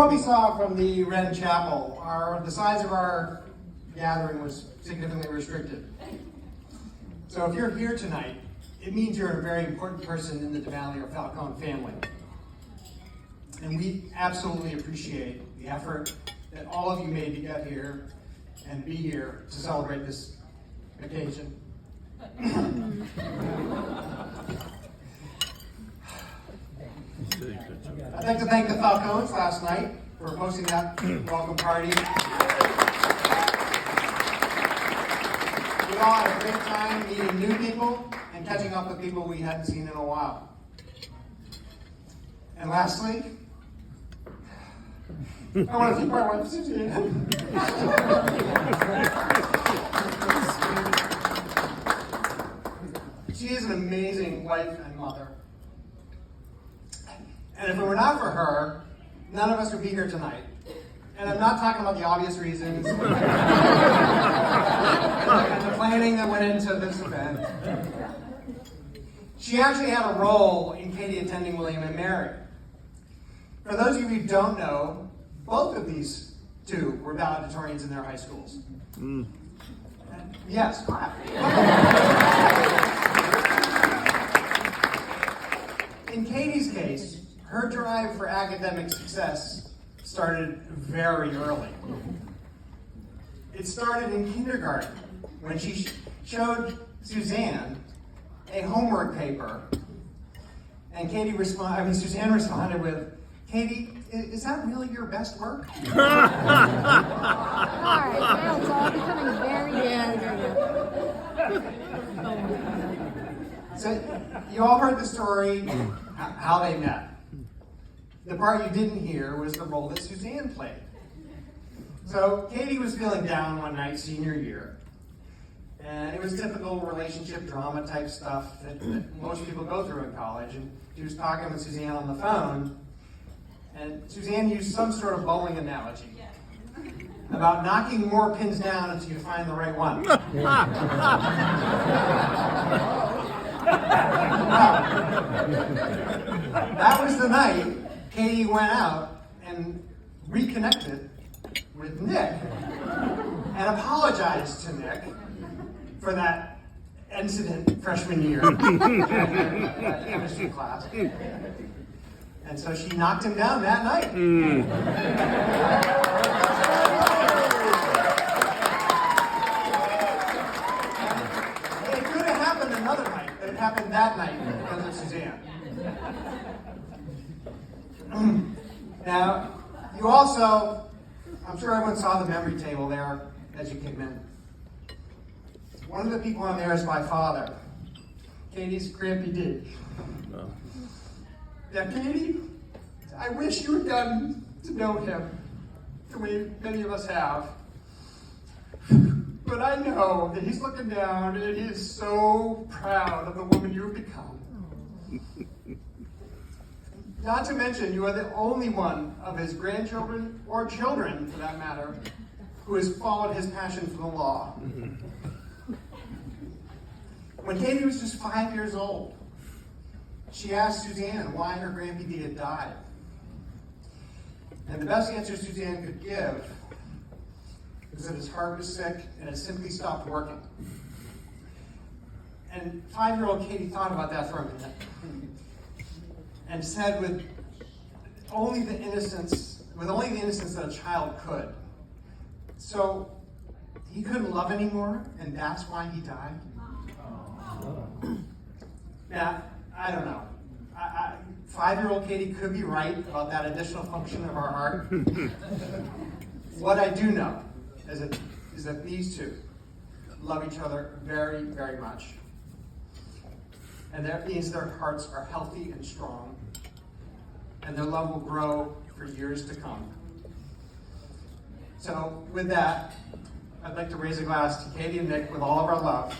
What we saw from the Red Chapel, the size of our gathering was significantly restricted. So if you're here tonight, it means you're a very important person in the DeMallie or Falcone family. And we absolutely appreciate the effort that all of you made to get here and be here to celebrate this occasion. I'd like to thank the Falcones last night for hosting that welcome party. We all had a great time meeting new people and catching up with people we hadn't seen in a while. And lastly, I want to thank my wife, Suzanne. She is an amazing wife and mother. And if it were not for her, none of us would be here tonight. And I'm not talking about the obvious reasons and the planning that went into this event. She actually had a role in Katie attending William and Mary. For those of you who don't know, both of these two were valedictorians in their high schools. Yes. In Katie's case, her drive for academic success started very early. It started in kindergarten when she showed Suzanne a homework paper, and Suzanne responded with, "Katie, is that really your best work?" All right, now it's all becoming very So you all heard the story, how they met. The part you didn't hear was the role that Suzanne played. So Katie was feeling down one night senior year, and it was typical relationship drama type stuff that most people go through in college. And she was talking with Suzanne on the phone, and Suzanne used some sort of bowling analogy about knocking more pins down until you find the right one. That was the night Katie went out and reconnected with Nick and apologized to Nick for that incident freshman year in that chemistry class. And so she knocked him down that night. It could have happened another night, but it happened that night because of Suzanne. Now, you also, I'm sure everyone saw the memory table there as you came in. One of the people on there is my father, Katie's Grampy D. Now, Katie, I wish you had gotten to know him the way many of us have. But I know that he's looking down and he is so proud of the woman you have become. Not to mention, you are the only one of his grandchildren, or children for that matter, who has followed his passion for the law. When Katie was just 5 years old, she asked Suzanne why her Grampy D had died. And the best answer Suzanne could give was that his heart was sick and it simply stopped working. And 5-year-old Katie thought about that for a minute and said with only the innocence that a child could. So he couldn't love anymore, and that's why he died? Now, I don't know. 5-year-old Katie could be right about that additional function of our heart. What I do know is that these two love each other very, very much. And that means their hearts are healthy and strong, and their love will grow for years to come. So with that, I'd like to raise a glass to Katie and Nick with all of our love.